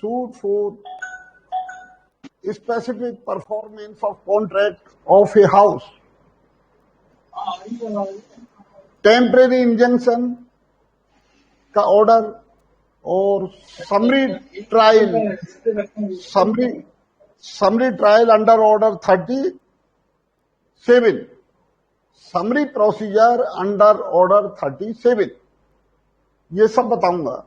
suit for specific performance of contract of a house, temporary injunction का order और summary trial under order 37, summary procedure under order 37, ये सब बताऊंगा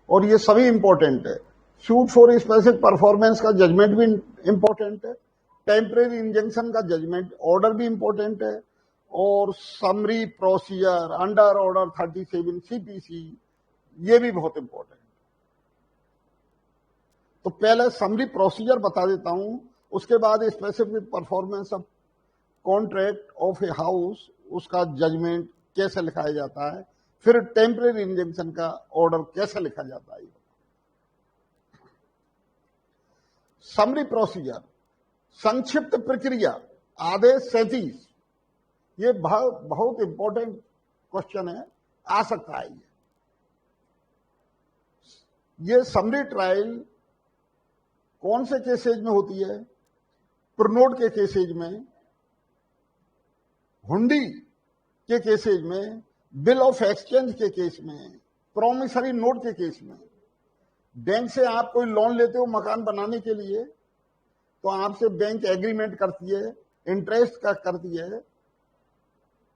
और ये सभी इंपॉर्टेंट है। सूट फॉर स्पेसिफिक परफॉर्मेंस का जजमेंट भी इंपॉर्टेंट है, टेम्परेरी इंजंक्शन का जजमेंट ऑर्डर भी इंपॉर्टेंट है, और summary procedure under order 37 CPC ये भी बहुत इंपॉर्टेंट। तो पहले समरी प्रोसीजर बता देता हूं, उसके बाद specific performance of contract of a house, उसका जजमेंट कैसे लिखाया जाता है, फिर टेम्परेरी इंजंक्शन का ऑर्डर कैसे लिखा जाता है। समरी प्रोसीजर, संक्षिप्त प्रक्रिया, आदेश 37, ये बहुत इंपॉर्टेंट क्वेश्चन है, आ सकता है। ये समरी ट्रायल कौन से केसेज में होती है? प्रोनोट के केसेज में, हुंडी के केसेज में, बिल ऑफ एक्सचेंज के केस में, प्रोमिसरी नोट के केस में। बैंक से आप कोई लोन लेते हो मकान बनाने के लिए, तो आपसे बैंक एग्रीमेंट करती है, इंटरेस्ट का करती है,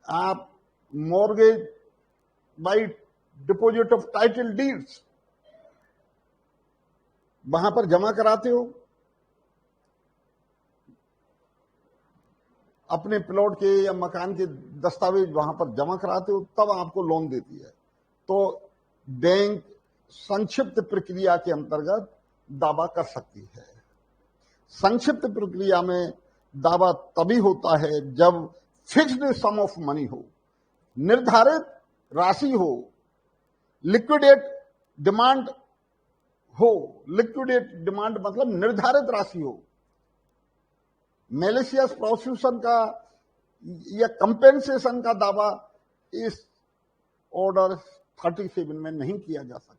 आप mortgage bye deposit of title deeds वहां पर जमा कराते हो, अपने प्लॉट के या मकान के दस्तावेज वहां पर जमा कराते हो, तब आपको लोन देती है। तो बैंक संक्षिप्त प्रक्रिया के अंतर्गत दावा कर सकती है। संक्षिप्त प्रक्रिया में दावा तभी होता है जब फिक्स्ड सम ऑफ मनी हो, निर्धारित राशि हो, लिक्विडेट डिमांड हो। लिक्विडेट डिमांड मतलब निर्धारित राशि हो। मैलिशियस प्रोसिक्यूशन का या कंपेंसेशन का दावा इस ऑर्डर 37 में नहीं किया जा सकता।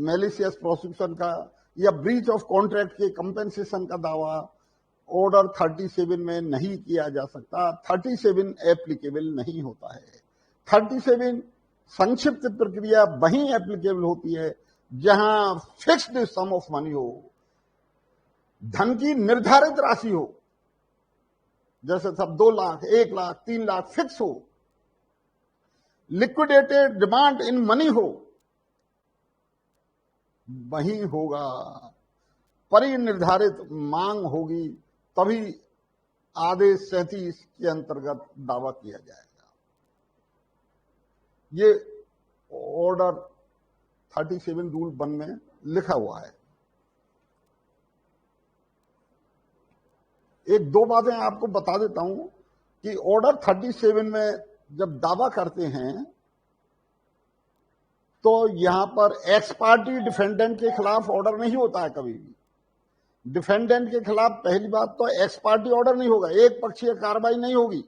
मैलिशियस प्रोसिक्यूशन का या ब्रीच ऑफ कॉन्ट्रैक्ट के कंपेंसेशन का दावा ऑर्डर 37 में नहीं किया जा सकता। 37 एप्लीकेबल नहीं होता है। 37 संक्षिप्त प्रक्रिया वहीं एप्लीकेबल होती है जहां फिक्स्ड सम ऑफ मनी हो, धन की निर्धारित राशि हो, जैसे सब 2 लाख, 1 लाख, 3 लाख फिक्स हो, लिक्विडेटेड डिमांड इन मनी हो, वही होगा। परिनिर्धारित मांग होगी तभी आदेश 37 के अंतर्गत दावा किया जाएगा। ये ऑर्डर 37 रूल 1 में लिखा हुआ है। एक दो बातें आपको बता देता हूं कि ऑर्डर 37 में जब दावा करते हैं तो यहां पर एक्स पार्टी डिफेंडेंट के खिलाफ ऑर्डर नहीं होता है कभी भी। डिफेंडेंट के खिलाफ पहली बात तो एक्स पार्टी ऑर्डर नहीं होगा, एक पक्षीय कार्रवाई नहीं होगी।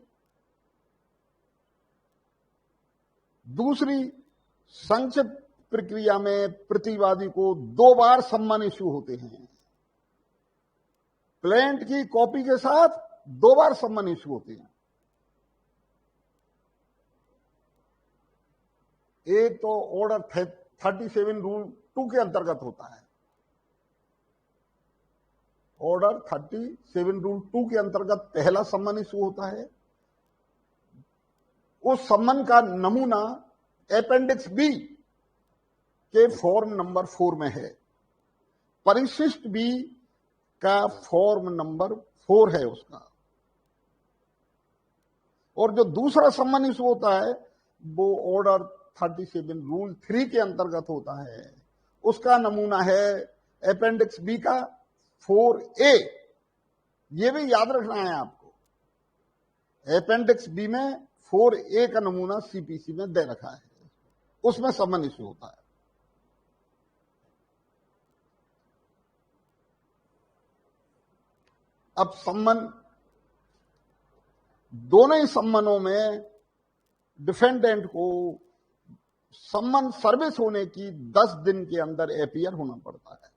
दूसरी, संक्षिप्त प्रक्रिया में प्रतिवादी को 2 बार सम्मन इश्यू होते हैं। प्लेंट की कॉपी के साथ 2 बार सम्मन इश्यू होते हैं। एक तो ऑर्डर 37 रूल 2 के अंतर्गत होता है। ऑर्डर 37 रूल 2 के अंतर्गत पहला सम्मन इश्यू होता है। उस सम्मन का नमूना अपेंडिक्स बी के फॉर्म नंबर 4 में है। परिशिष्ट बी का फॉर्म नंबर 4 है उसका। और जो दूसरा सम्मन इश्यू होता है वो ऑर्डर 37 रूल 3 के अंतर्गत होता है। उसका नमूना है अपेंडिक्स बी का 4A। ये भी याद रखना है आपको। अपेंडिक्स बी में 4A का नमूना सीपीसी में दे रखा है, उसमें सम्मन इश्यू होता है। अब सम्मन, दोनों ही सम्मनों में डिफेंडेंट को सम्मन सर्विस होने की 10 दिन के अंदर एपीयर होना पड़ता है,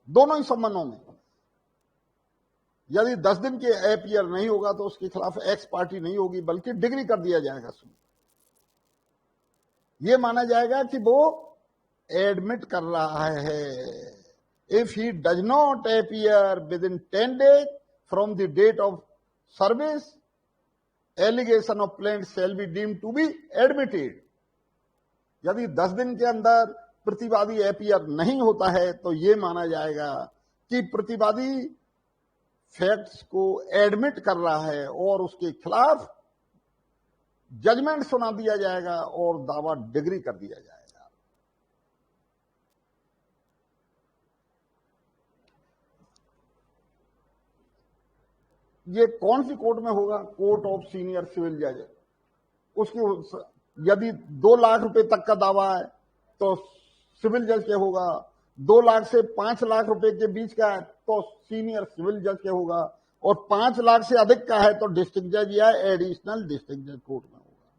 दोनों ही सम्मनों में। यदि 10 दिन के एपीयर नहीं होगा तो उसके खिलाफ एक्स पार्टी नहीं होगी, बल्कि डिग्री कर दिया जाएगा। यह माना जाएगा कि वो एडमिट कर रहा है। If he does not appear within 10 days from the date of service, allegation of plaint shall be deemed to be admitted. यदि 10 दिन के अंदर प्रतिवादी एपियर नहीं होता है तो यह माना जाएगा कि प्रतिवादी फैक्ट्स को एडमिट कर रहा है और उसके खिलाफ जजमेंट सुना दिया जाएगा और दावा डिग्री कर दिया जाएगा। ये कौन सी कोर्ट में होगा? कोर्ट ऑफ सीनियर सिविल जज। उसकी यदि 2 लाख रुपए तक का दावा है तो सिविल जज के होगा, 2 लाख से 5 लाख रुपए के बीच का है तो सीनियर सिविल जज के होगा, और 5 लाख से अधिक का है तो डिस्ट्रिक्ट जज या एडिशनल डिस्ट्रिक्ट जज कोर्ट में होगा।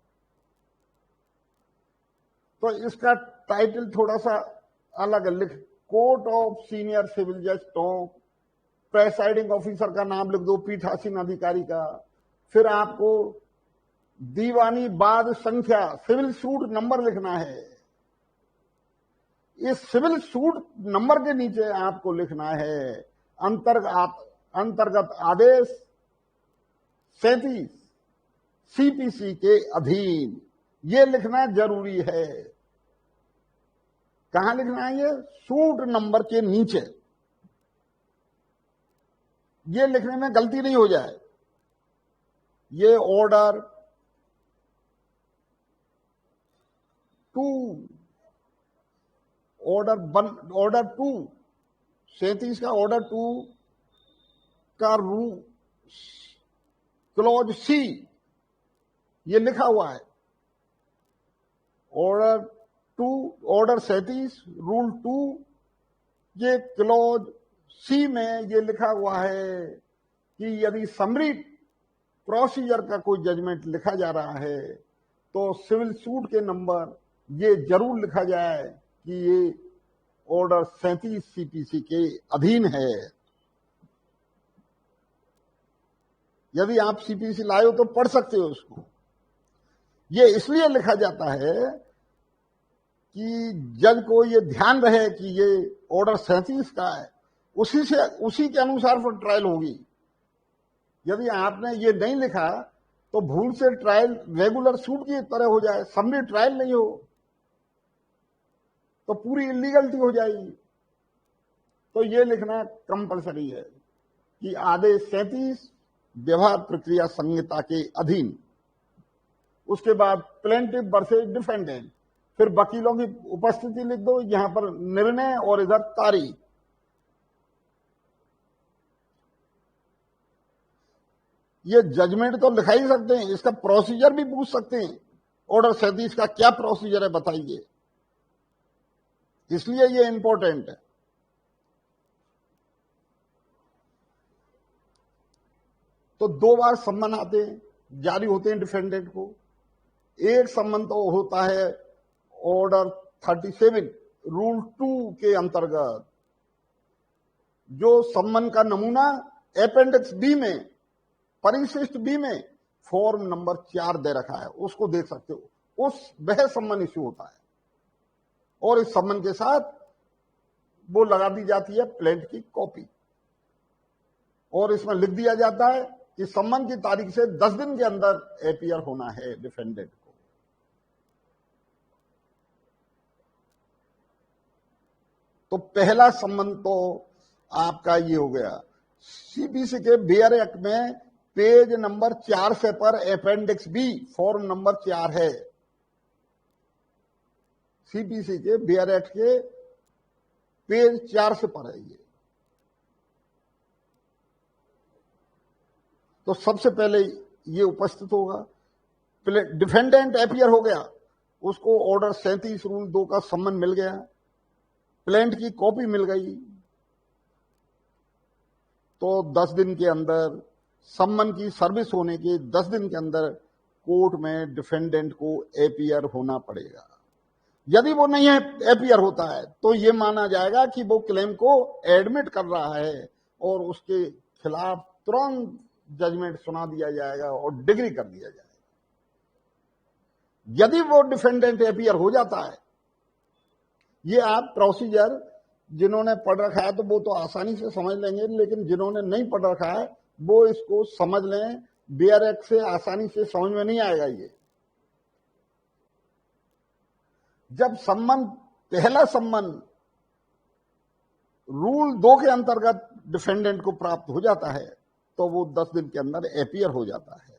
तो इसका टाइटल थोड़ा सा अलग लिख, कोर्ट ऑफ सीनियर सिविल जज टोंक, प्रेसाइडिंग ऑफिसर का नाम लिख दो, पीठासीन अधिकारी का, फिर आपको दीवानी बाद संख्या सिविल सूट नंबर लिखना है। इस सिविल सूट नंबर के नीचे आपको लिखना है अंतर्गत आदेश 37 सीपीसी के अधीन। यह लिखना जरूरी है। कहां लिखना है? ये सूट नंबर के नीचे। ये लिखने में गलती नहीं हो जाए। ये ऑर्डर 2 37 का ऑर्डर 2 का क्लॉज सी ये लिखा हुआ है। ऑर्डर 37 रूल 2 ये क्लॉज सी में ये लिखा हुआ है कि यदि समरी प्रोसीजर का कोई जजमेंट लिखा जा रहा है तो सिविल सूट के नंबर ये जरूर लिखा जाए कि ये ऑर्डर 37 सीपीसी के अधीन है। यदि आप सीपीसी लाए हो तो पढ़ सकते हो उसको। ये इसलिए लिखा जाता है कि जज को ये ध्यान रहे कि ये ऑर्डर 37 का है, उसी के अनुसार फिर ट्रायल होगी। यदि आपने ये नहीं लिखा तो भूल से ट्रायल रेगुलर सूट की तरह हो जाए, समरी ट्रायल नहीं हो तो पूरी इलीगलिटी हो जाएगी। तो ये लिखना कंपलसरी है कि आदेश 37 व्यवहार प्रक्रिया संहिता के अधीन। उसके बाद प्लेंटिव वर्सेस डिफेंडेंट, फिर वकीलों की उपस्थिति लिख दो, यहां पर निर्णय और इधर तारीख। ये जजमेंट तो लिखा ही सकते हैं, इसका प्रोसीजर भी पूछ सकते हैं। ऑर्डर 37 का क्या प्रोसीजर है बताइए, इसलिए ये इंपॉर्टेंट है। तो 2 बार सम्मन आते हैं, जारी होते हैं डिफेंडेंट को। एक सम्मन तो होता है ऑर्डर 37 रूल 2 के अंतर्गत। जो सम्मन का नमूना अपेंडिक्स बी में, परिशिष्ट बी में फॉर्म नंबर 4 दे रखा है, उसको देख सकते हो। वह सम्मन इश्यू होता है और इस सम्मन के साथ वो लगा दी जाती है प्लेंट की कॉपी, और इसमें लिख दिया जाता है कि सम्मन की तारीख से 10 दिन के अंदर एपियर होना है डिफेंडेंट को। तो पहला सम्मन तो आपका ये हो गया। सीपीसी के बेयर एक्ट में पेज नंबर 4 से पर अपेंडिक्स बी फॉर्म नंबर 4 है। सीपीसी के बेयर एक्ट के पेज 4 से पर है ये। तो सबसे पहले ये उपस्थित होगा। डिफेंडेंट एपियर हो गया, उसको ऑर्डर 37 रूल 2 का सम्मन मिल गया, प्लेंट की कॉपी मिल गई, तो 10 दिन के अंदर सम्मन की सर्विस होने के 10 दिन के अंदर कोर्ट में डिफेंडेंट को एपियर होना पड़ेगा। यदि वो नहीं है एपियर होता है तो ये माना जाएगा कि वो क्लेम को एडमिट कर रहा है और उसके खिलाफ तुरंत जजमेंट सुना दिया जाएगा और डिग्री कर दिया जाएगा। यदि वो डिफेंडेंट एपियर हो जाता है, ये आप प्रोसीजर जिन्होंने पढ़ रखा है तो वो तो आसानी से समझ लेंगे, लेकिन जिन्होंने नहीं पढ़ रखा है वो इसको समझ लें। बेयर एक्ट से आसानी से समझ में नहीं आएगा। ये जब सम्मन, पहला सम्मन रूल 2 के अंतर्गत डिफेंडेंट को प्राप्त हो जाता है तो वो 10 दिन के अंदर एपियर हो जाता है।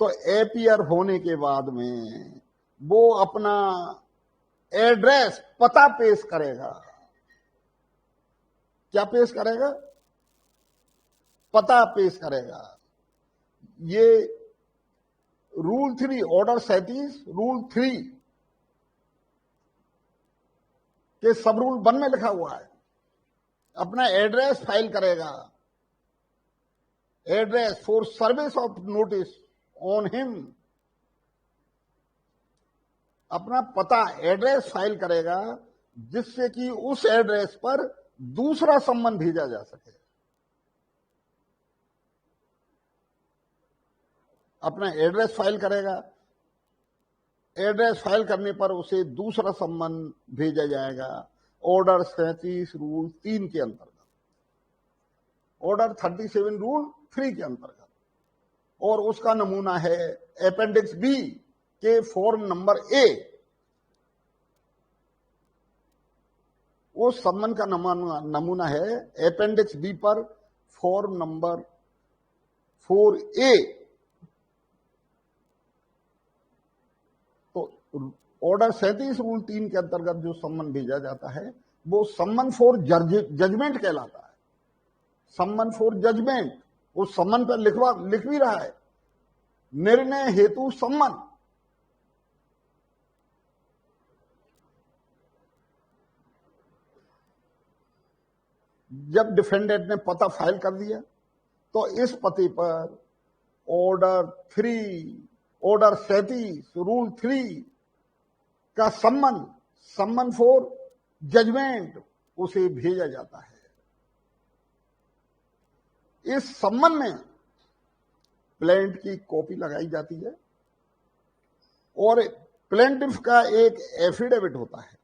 तो एपियर होने के बाद में वो अपना एड्रेस, पता पेश करेगा। क्या पेश करेगा? पता पेश करेगा। ये रूल 3, ऑर्डर 37 रूल 3 के सब रूल 1 में लिखा हुआ है। अपना एड्रेस फाइल करेगा। Address for service of notice on him, अपना पता, एड्रेस फाइल करेगा जिससे कि उस एड्रेस पर दूसरा सम्मन भेजा जा सके। अपना एड्रेस फाइल करेगा। एड्रेस फाइल करने पर उसे दूसरा सम्मन भेजा जाएगा ऑर्डर 37 रूल 3 के अंतर्गत, ऑर्डर 37 रूल 3 के अंतर्गत। और उसका नमूना है अपेंडिक्स बी के फॉर्म नंबर ए। उस सम्मन का नमूना है अपेंडिक्स बी पर फॉर्म नंबर 4A। तो ऑर्डर 37 रूल 3 के अंतर्गत जो सम्मन भेजा जाता है वो सम्मन फॉर जजमेंट कहलाता है। सम्मन फॉर जजमेंट। उस सम्मन पर लिख भी रहा है, निर्णय हेतु सम्मन। जब डिफेंडेंट ने पता फाइल कर दिया तो इस पते पर ऑर्डर 37 रूल 3 का सम्मन फॉर जजमेंट उसे भेजा जाता है। इस सम्मन में प्लेंट की कॉपी लगाई जाती है और प्लेंटिफ का एक एफिडेविट होता है।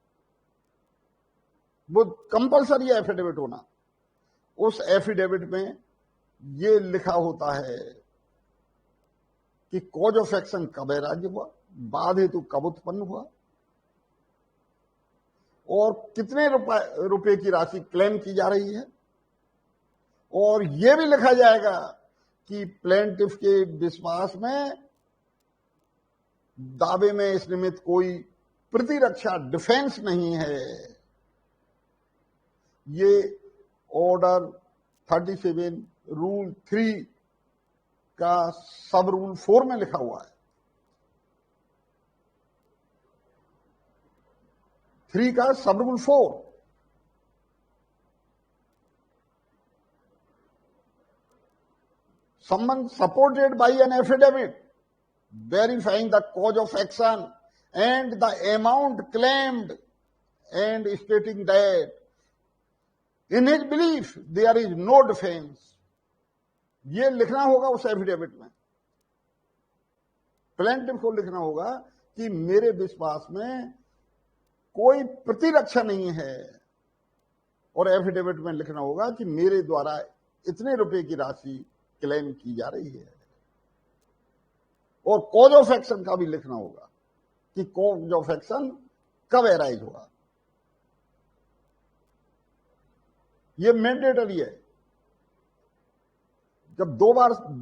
वो कंपलसरी एफिडेविट होना। उस एफिडेविट में ये लिखा होता है कि कॉज ऑफ एक्शन कब राज्य हुआ, बाध हेतु कब उत्पन्न हुआ और कितने रुपए की राशि क्लेम की जा रही है। और यह भी लिखा जाएगा कि प्लेंटिफ के विश्वास में, दावे में इस निमित्त कोई प्रतिरक्षा, डिफेंस नहीं है। ये ऑर्डर 37 रूल 3 का सब रूल 4 में लिखा हुआ है। 3 का सब rule 4। Someone supported by an affidavit verifying the cause of action and the amount claimed and stating that in his belief there is no defense। ये लिखना होगा उस एफिडेविट में। प्लेंटिफ को लिखना होगा कि मेरे विश्वास में कोई प्रतिरक्षा नहीं है। और एफिडेविट में लिखना होगा कि मेरे द्वारा इतने रुपए की राशि क्लेम की जा रही है। और कॉज ऑफ एक्शन का भी लिखना होगा कि कॉज ऑफ एक्शन कब अराइज हुआ। यह मैंडेटरी है। जब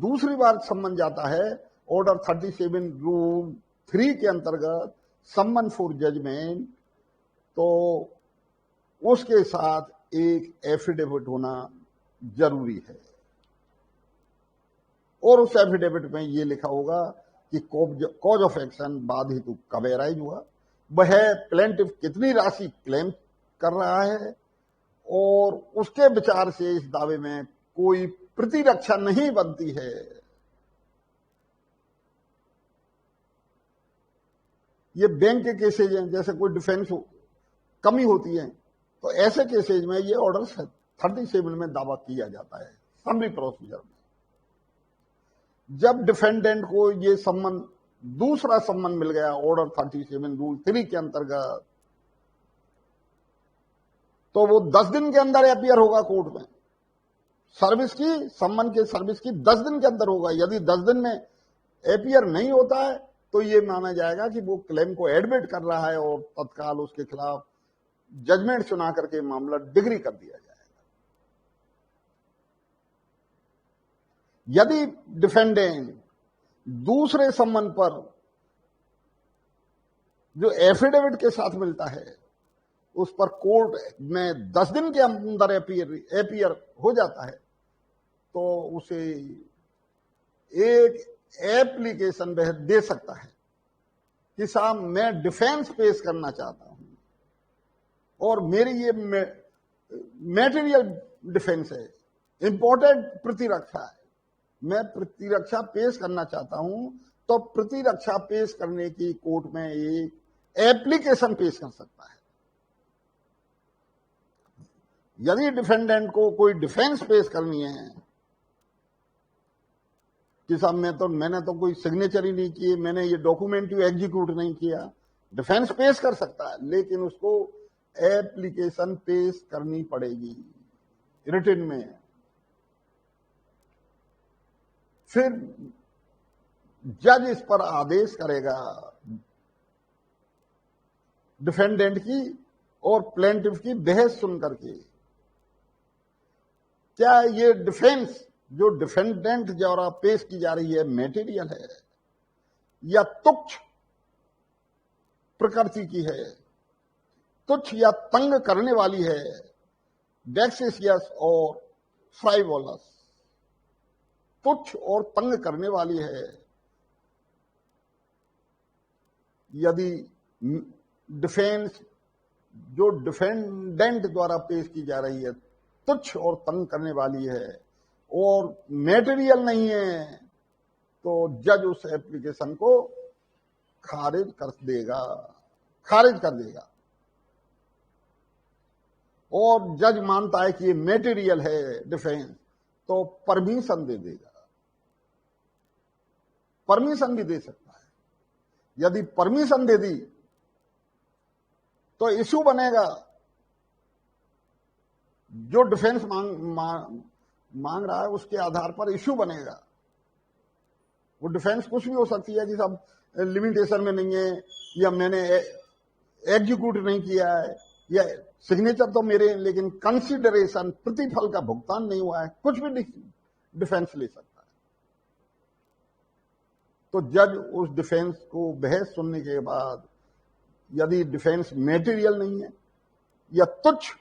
दूसरी बार सम्मन जाता है ऑर्डर 37 रूल 3 के अंतर्गत सम्मन फॉर जजमेंट, तो उसके साथ एक एफिडेविट होना जरूरी है। और उस एफिडेविट में यह लिखा होगा कि कॉज ऑफ एक्शन बाध हेतु कब अराइज हुआ, वह प्लेंटिफ कितनी राशि क्लेम कर रहा है और उसके विचार से इस दावे में कोई प्रतिरक्षा नहीं बनती है। ये बैंक के केसेज हैं, जैसे कोई डिफेंस कमी होती है तो ऐसे केसेज में ये ऑर्डर 37 में दावा किया जाता है समरी प्रोसीजर में। जब डिफेंडेंट को ये सम्मन, दूसरा सम्मन मिल गया ऑर्डर 37 रूल 3 के अंतर्गत, तो वो 10 दिन के अंदर अपीयर होगा कोर्ट में। सर्विस की, सम्मन के सर्विस की 10 दिन के अंदर होगा। यदि 10 दिन में अपीयर नहीं होता है तो ये माना जाएगा कि वो क्लेम को एडमिट कर रहा है और तत्काल उसके खिलाफ जजमेंट सुना करके मामला डिग्री कर दिया जाएगा। यदि डिफेंडेंट दूसरे सम्मन पर जो एफिडेविट के साथ मिलता है उस पर कोर्ट में 10 दिन के अंदर अपीयर हो जाता है तो उसे एक एप्लीकेशन वह दे सकता है कि साहब मैं डिफेंस पेश करना चाहता हूं और मेरी ये मैटेरियल डिफेंस है, इंपॉर्टेंट प्रतिरक्षा है, मैं प्रतिरक्षा पेश करना चाहता हूं, तो प्रतिरक्षा पेश करने की कोर्ट में एक एप्लीकेशन पेश कर सकता है। यदि डिफेंडेंट को कोई डिफेंस पेश करनी है कि साहब मैंने तो कोई सिग्नेचर ही नहीं की, मैंने ये डॉक्यूमेंट एग्जीक्यूट नहीं किया, डिफेंस पेश कर सकता है, लेकिन उसको एप्लीकेशन पेश करनी पड़ेगी रिटन में। फिर जज इस पर आदेश करेगा डिफेंडेंट की और प्लेंटिफ की बहस सुन करके, क्या ये डिफेंस जो डिफेंडेंट द्वारा पेश की जा रही है मैटेरियल है या तुच्छ प्रकृति की है, तुच्छ या तंग करने वाली है, वैक्सेशियस और फ्राइवोलस, तुच्छ और तंग करने वाली है। यदि डिफेंस जो डिफेंडेंट द्वारा पेश की जा रही है तुच्छ और तंग करने वाली है और मैटेरियल नहीं है तो जज उस एप्लीकेशन को खारिज कर देगा और जज मानता है कि ये मैटेरियल है डिफेंस तो परमिशन दे देगा, परमिशन भी दे सकता है। यदि परमिशन दे दी तो इश्यू बनेगा, जो डिफेंस मांग रहा है उसके आधार पर इश्यू बनेगा। वो डिफेंस कुछ भी हो सकती है कि सब लिमिटेशन में नहीं है या मैंने एग्जीक्यूट नहीं किया है या सिग्नेचर तो मेरे लेकिन कंसिडरेशन प्रतिफल का भुगतान नहीं हुआ है, कुछ भी डिफेंस ले सकता है। तो जज उस डिफेंस को बहस सुनने के बाद यदि डिफेंस मैटेरियल नहीं है या तुच्छ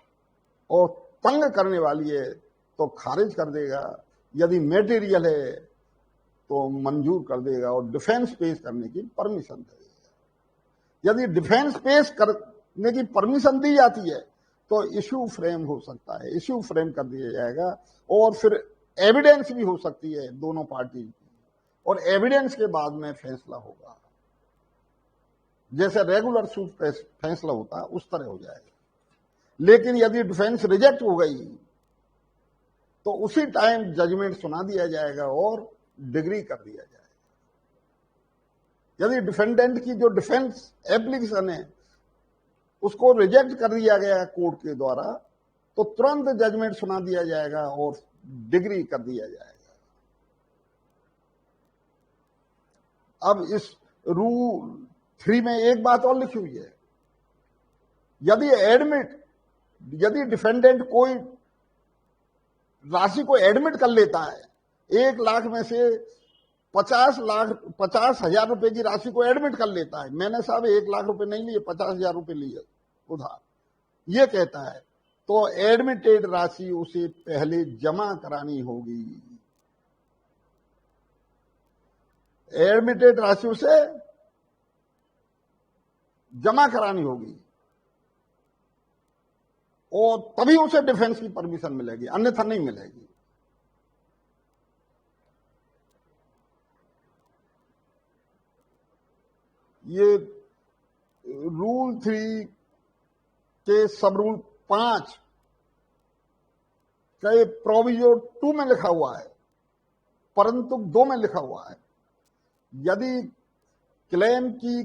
और तंग करने वाली है तो खारिज कर देगा, यदि मैटेरियल है तो मंजूर कर देगा और डिफेंस पेश करने की परमिशन दे देगा। यदि डिफेंस पेश करने की परमिशन दी जाती है तो इश्यू फ्रेम हो सकता है, इश्यू फ्रेम कर दिया जाएगा और फिर एविडेंस भी हो सकती है दोनों पार्टी की और एविडेंस के बाद में फैसला होगा। जैसे रेगुलर सूट फैसला होता है उस तरह हो जाएगा। लेकिन यदि डिफेंस रिजेक्ट हो गई तो उसी टाइम जजमेंट सुना दिया जाएगा और डिग्री कर दिया जाएगा। यदि डिफेंडेंट की जो डिफेंस एप्लीकेशन है उसको रिजेक्ट कर दिया गया कोर्ट के द्वारा तो तुरंत जजमेंट सुना दिया जाएगा और डिग्री कर दिया जाएगा। अब इस रूल 3 में एक बात और लिखी हुई है, यदि डिफेंडेंट कोई राशि को एडमिट कर लेता है, 1 लाख में से 50,000 रुपए की राशि को एडमिट कर लेता है, मैंने साहब 1 लाख रुपए नहीं लिए 50,000 रुपए लिए उधार, ये कहता है तो एडमिटेड राशि उसे पहले जमा करानी होगी। एडमिटेड राशि उसे जमा करानी होगी और तभी उसे डिफेंस की परमिशन मिलेगी, अन्यथा नहीं मिलेगी। ये रूल 3 के सब रूल 5 का प्रोविजो 2 में लिखा हुआ है, परंतु 2 में लिखा हुआ है, यदि क्लेम की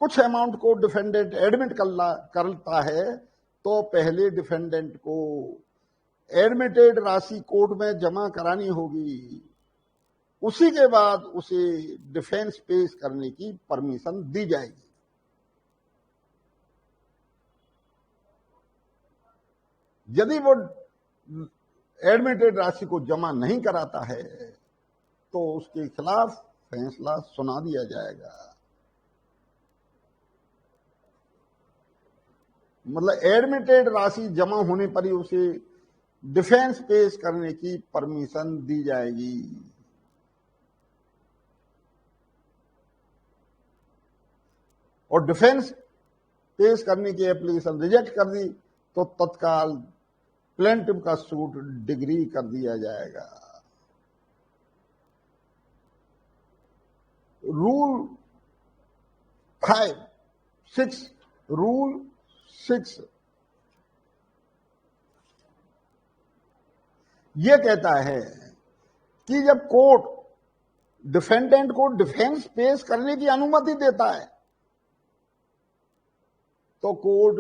कुछ अमाउंट को डिफेंडेंट एडमिट करता है तो पहले डिफेंडेंट को एडमिटेड राशि कोर्ट में जमा करानी होगी, उसी के बाद उसे डिफेंस पेश करने की परमिशन दी जाएगी। यदि वो एडमिटेड राशि को जमा नहीं कराता है तो उसके खिलाफ फैसला सुना दिया जाएगा। मतलब एडमिटेड राशि जमा होने पर ही उसे डिफेंस पेश करने की परमिशन दी जाएगी। और डिफेंस पेश करने की एप्लीकेशन रिजेक्ट कर दी तो तत्काल प्लेंटिफ का सूट डिग्री कर दिया जाएगा। रूल 6 यह कहता है कि जब कोर्ट डिफेंडेंट को डिफेंस पेश करने की अनुमति देता है तो कोर्ट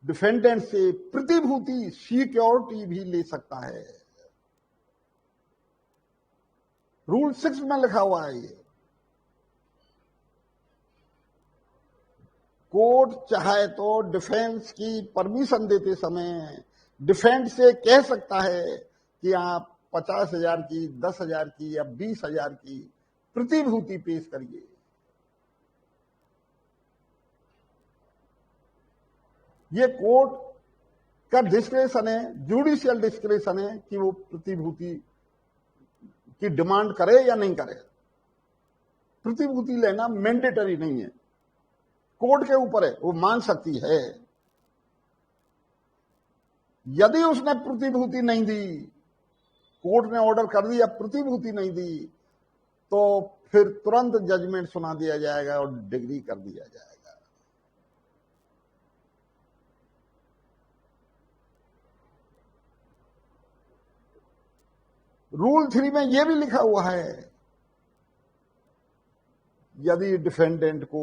डिफेंडेंट से प्रतिभूति सिक्योरिटी भी ले सकता है। रूल 6 में लिखा हुआ है ये। कोर्ट चाहे तो डिफेंस की परमिशन देते समय डिफेंस से कह सकता है कि आप 50,000 की, 10,000 की या 20,000 की प्रतिभूति पेश करिए। ये कोर्ट का डिस्क्रेशन है, जुडिशियल डिस्क्रेशन है कि वो प्रतिभूति की डिमांड करे या नहीं करे। प्रतिभूति लेना मैंडेटरी नहीं है, कोर्ट के ऊपर है, वो मान सकती है। यदि उसने प्रतिभूति नहीं दी, कोर्ट ने ऑर्डर कर दिया प्रतिभूति नहीं दी, तो फिर तुरंत जजमेंट सुना दिया जाएगा और डिग्री कर दिया जाएगा। रूल 3 में यह भी लिखा हुआ है, यदि डिफेंडेंट को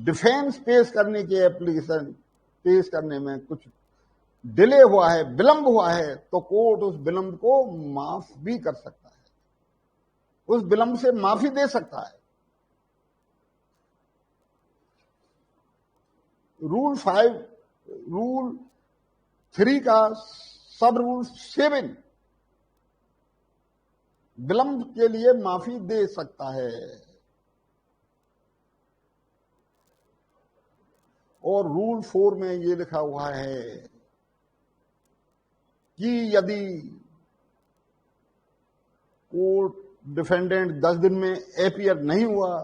डिफेंस पेश करने की एप्लीकेशन पेश करने में कुछ डिले हुआ है, विलंब हुआ है, तो कोर्ट उस विलंब को माफ भी कर सकता है, उस विलंब से माफी दे सकता है। रूल 3 का सब रूल 7 विलंब के लिए माफी दे सकता है। और रूल 4 में यह लिखा हुआ है कि यदि कोर्ट डिफेंडेंट 10 दिन में अपीयर नहीं हुआ,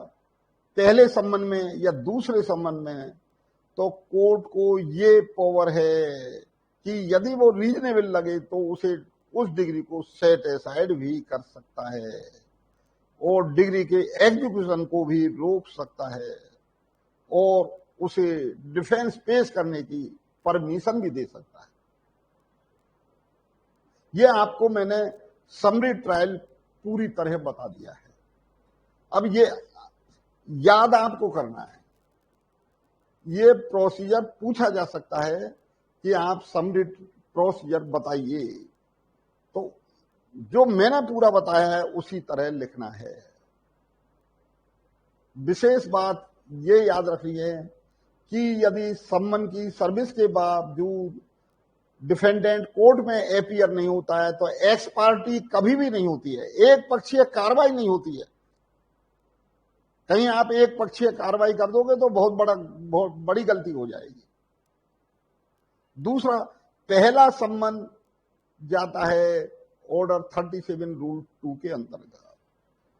पहले सम्मन में या दूसरे सम्मन में, तो कोर्ट को ये पावर है कि यदि वो रीजनेबल लगे तो उसे उस डिग्री को सेट असाइड भी कर सकता है और डिग्री के एग्जीक्यूशन को भी रोक सकता है और उसे डिफेंस पेश करने की परमिशन भी दे सकता है। यह आपको मैंने समरी ट्रायल पूरी तरह बता दिया है। अब ये याद आपको करना है, ये प्रोसीजर पूछा जा सकता है कि आप समरी प्रोसीजर बताइए, तो जो मैंने पूरा बताया है उसी तरह लिखना है। विशेष बात ये याद रखिए कि यदि सम्मन की सर्विस के बावजूद डिफेंडेंट कोर्ट में अपीयर नहीं होता है तो एक्स पार्टी कभी भी नहीं होती है, एक पक्षीय कार्रवाई नहीं होती है। कहीं आप एक पक्षीय कार्रवाई कर दोगे तो बहुत बड़ी गलती हो जाएगी। दूसरा, पहला सम्मन जाता है ऑर्डर 37 रूल 2 के अंतर्गत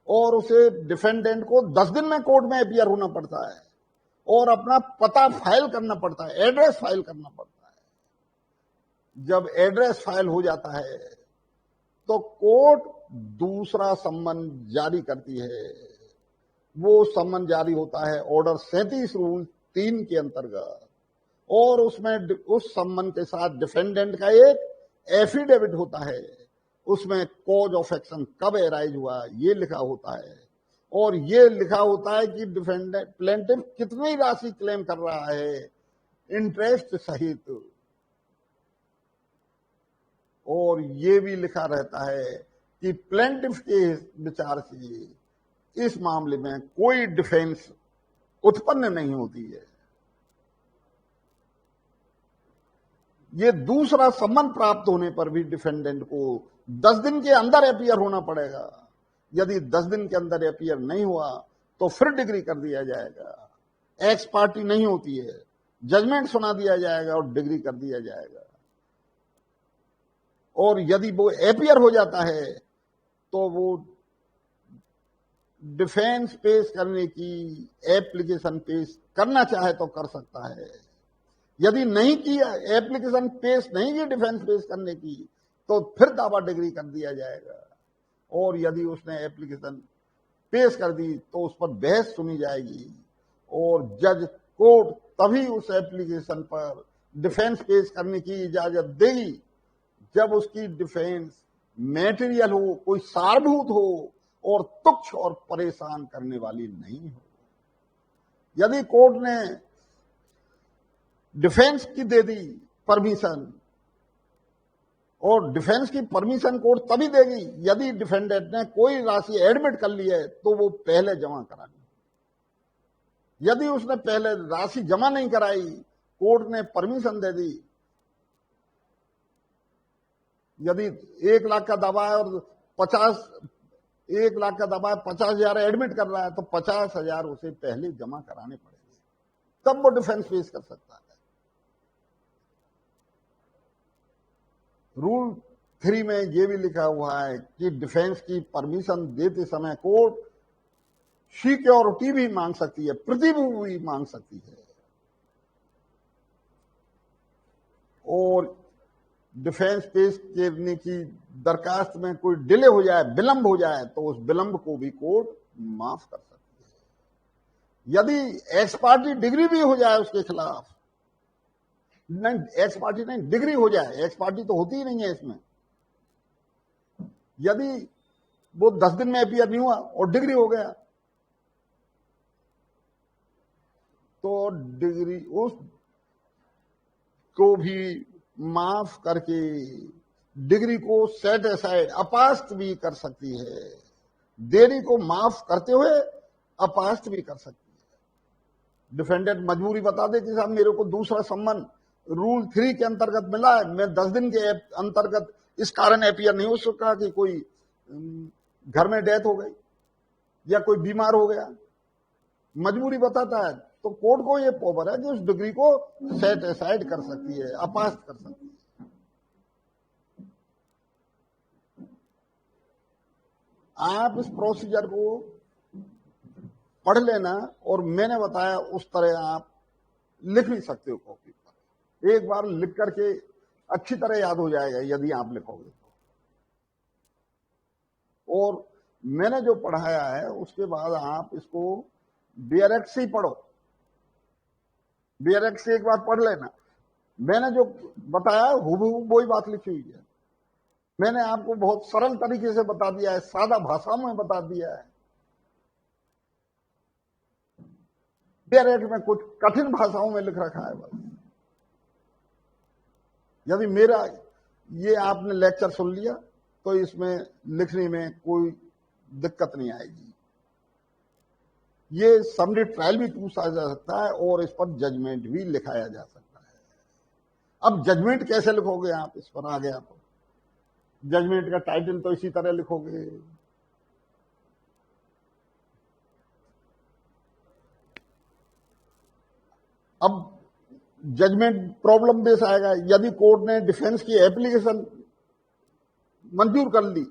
और उसे डिफेंडेंट को 10 दिन में कोर्ट में अपीयर होना पड़ता है और अपना पता फाइल करना पड़ता है, एड्रेस फाइल करना पड़ता है। जब एड्रेस फाइल हो जाता है तो कोर्ट दूसरा सम्मन जारी करती है। वो सम्मन जारी होता है ऑर्डर 37 रूल 3 के अंतर्गत, और उसमें उस सम्मन के साथ डिफेंडेंट का एक एफिडेविट होता है। उसमें कॉज ऑफ एक्शन कब एराइज हुआ ये लिखा होता है, और ये लिखा होता है कि डिफेंडेंट प्लेंटिफ कितनी राशि क्लेम कर रहा है इंटरेस्ट सहित, और ये भी लिखा रहता है कि प्लेंटिफ के विचार से इस मामले में कोई डिफेंस उत्पन्न नहीं होती है। ये दूसरा सम्मन प्राप्त होने पर भी डिफेंडेंट को 10 दिन के अंदर अपीयर होना पड़ेगा। यदि 10 दिन के अंदर अपीयर नहीं हुआ तो फिर डिग्री कर दिया जाएगा, एक्स पार्टी नहीं होती है, जजमेंट सुना दिया जाएगा और डिग्री कर दिया जाएगा। और यदि वो अपीयर हो जाता है तो वो डिफेंस पेश करने की एप्लीकेशन पेश करना चाहे तो कर सकता है। यदि नहीं किया, एप्लीकेशन पेश नहीं की डिफेंस पेश करने की, तो फिर दावा डिग्री कर दिया जाएगा। और यदि उसने एप्लीकेशन पेश कर दी तो उस पर बहस सुनी जाएगी, और जज कोर्ट तभी उस एप्लीकेशन पर डिफेंस पेश करने की इजाजत देगी जब उसकी डिफेंस मैटेरियल हो, कोई सारभूत हो, और तुच्छ और परेशान करने वाली नहीं हो। यदि कोर्ट ने डिफेंस की दे दी परमिशन, और डिफेंस की परमिशन कोर्ट तभी देगी यदि डिफेंडेंट ने कोई राशि एडमिट कर ली है तो वो पहले जमा करानी। यदि उसने पहले राशि जमा नहीं कराई, कोर्ट ने परमिशन दे दी, यदि 1 लाख का दावा है और 1 लाख का दावा है, 50,000 एडमिट कर रहा है, तो 50,000 उसे पहले जमा कराने पड़ेंगे, तब वो डिफेंस पेश कर सकता है। रूल 3 में यह भी लिखा हुआ है कि डिफेंस की परमिशन देते समय कोर्ट सिक्योरिटी भी मांग सकती है, प्रतिभूति भी मांग सकती है, और डिफेंस पेश करने की दरखास्त में कोई डिले हो जाए, विलंब हो जाए, तो उस विलंब को भी कोर्ट माफ कर सकती है। यदि एक्स पार्टी डिग्री भी हो जाए उसके खिलाफ, नहीं एक्स पार्टी नहीं, डिग्री हो जाए, एक्स पार्टी तो होती ही नहीं है इसमें, यदि वो 10 दिन में अपीयर नहीं हुआ और डिग्री हो गया, तो डिग्री उस को भी माफ करके डिग्री को सेट असाइड अपास्त भी कर सकती है। देरी को माफ करते हुए अपास्त भी कर सकती है। डिफेंडेंट मजबूरी बता दे कि साहब मेरे को दूसरा सम्मन रूल 3 के अंतर्गत मिला है, मैं 10 दिन के अंतर्गत इस कारण अपीयर नहीं हो सका कि कोई घर में डेथ हो गई या कोई बीमार हो गया, मजबूरी बताता है, तो कोर्ट को यह पावर है कि उस डिग्री को सेट असाइड कर सकती है, अपास्त कर सकती है। आप इस प्रोसीजर को पढ़ लेना, और मैंने बताया उस तरह आप लिख भी सकते हो कॉपी पर। एक बार लिख करके अच्छी तरह याद हो जाएगा यदि आप लिखोगे तो। और मैंने जो पढ़ाया है उसके बाद आप इसको बेयरक्स ही पढ़ो, बेयरक्स से एक बार पढ़ लेना। मैंने जो बताया हूबहू वही बात लिखी हुई है। मैंने आपको बहुत सरल तरीके से बता दिया है, सादा भाषा में बता दिया है। बेयरक्स में कुछ कठिन भाषाओं में लिख रखा है बस। यदि मेरा ये आपने लेक्चर सुन लिया तो इसमें लिखने में कोई दिक्कत नहीं आएगी। ये समरी ट्रायल भी पूछा जा सकता है और इस पर जजमेंट भी लिखाया जा सकता है। अब जजमेंट कैसे लिखोगे आप, इस पर आ गया तो जजमेंट का टाइटल तो इसी तरह लिखोगे। अब जजमेंट प्रॉब्लम बेस आएगा। यदि कोर्ट ने डिफेंस की एप्लीकेशन मंजूर कर ली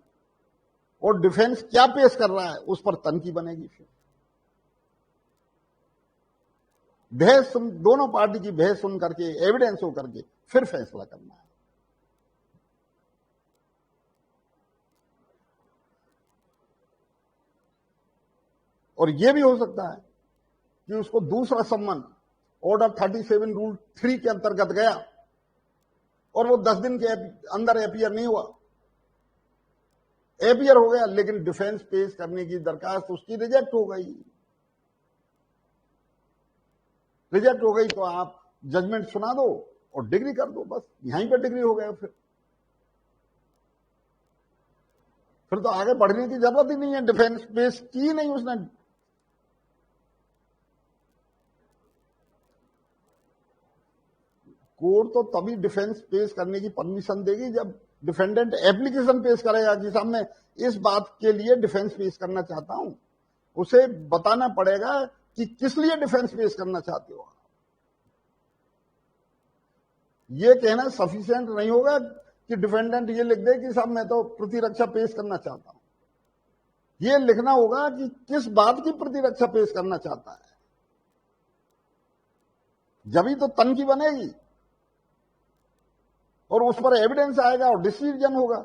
और डिफेंस क्या पेश कर रहा है उस पर तनकी बनेगी। फिर बहस दोनों पार्टी की बहस सुन करके, एविडेंस हो करके फिर फैसला करना है। और यह भी हो सकता है कि उसको दूसरा सम्मन ऑर्डर 37 रूल 3 के अंतर्गत गया और वो 10 दिन के अंदर एपियर नहीं हुआ, एपियर हो गया लेकिन डिफेंस पेश करने की दरखास्त उसकी रिजेक्ट हो गई। रिजेक्ट हो गई तो आप जजमेंट सुना दो और डिग्री कर दो, बस यहीं पर डिग्री हो गया। फिर तो आगे बढ़ने की जरूरत ही नहीं है, डिफेंस पेश की नहीं उसने। कोर्ट तो तभी डिफेंस पेश करने की परमिशन देगी जब डिफेंडेंट एप्लीकेशन पेश करेगा कि साहब मैं इस बात के लिए डिफेंस पेश करना चाहता हूं। उसे बताना पड़ेगा कि किस लिए डिफेंस पेश करना चाहते हो। यह कहना सफिशिएंट नहीं होगा कि डिफेंडेंट ये लिख दे कि साहब मैं तो प्रतिरक्षा पेश करना चाहता हूं। यह लिखना होगा कि किस बात की प्रतिरक्षा पेश करना चाहता है, जब तो तनकी बनेगी और उस पर एविडेंस आएगा और डिसीजन होगा।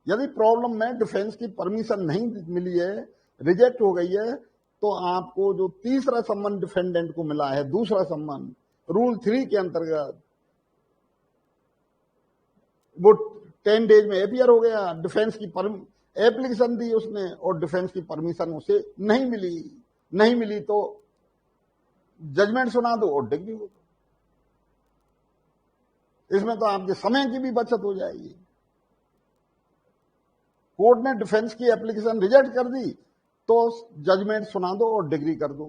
यदि प्रॉब्लम में डिफेंस की परमिशन नहीं मिली है, रिजेक्ट हो गई है, तो आपको जो तीसरा सम्मन डिफेंडेंट को मिला है, दूसरा सम्मन रूल 3 के अंतर्गत, वो 10 डेज में एपियर हो गया। डिफेंस की एप्लीकेशन दी उसने और डिफेंस की परमिशन उसे नहीं मिली तो जजमेंट सुना दो और डिग्री हो। इसमें तो आपके समय की भी बचत हो जाएगी। कोर्ट ने डिफेंस की एप्लीकेशन रिजेक्ट कर दी तो जजमेंट सुना दो और डिग्री कर दो,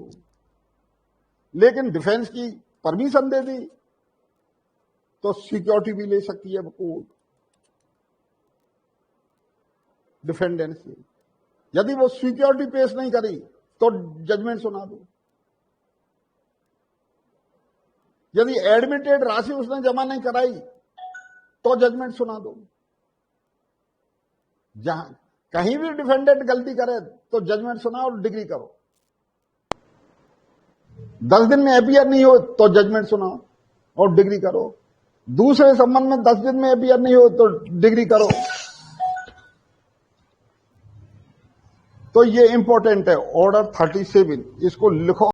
लेकिन डिफेंस की परमिशन दे दी तो सिक्योरिटी भी ले सकती है कोर्ट डिफेंडेंट से। यदि वो सिक्योरिटी पेश नहीं करी तो जजमेंट सुना दो। यदि एडमिटेड राशि उसने जमा नहीं कराई तो जजमेंट सुना दो। जहां कहीं भी डिफेंडेंट गलती करे तो जजमेंट सुनाओ और डिग्री करो। 10 दिन में एपियर नहीं हो तो जजमेंट सुनाओ और डिग्री करो। दूसरे संबंध में 10 दिन में एपियर नहीं हो तो डिग्री करो। तो ये इंपॉर्टेंट है ऑर्डर 37, इसको लिखो।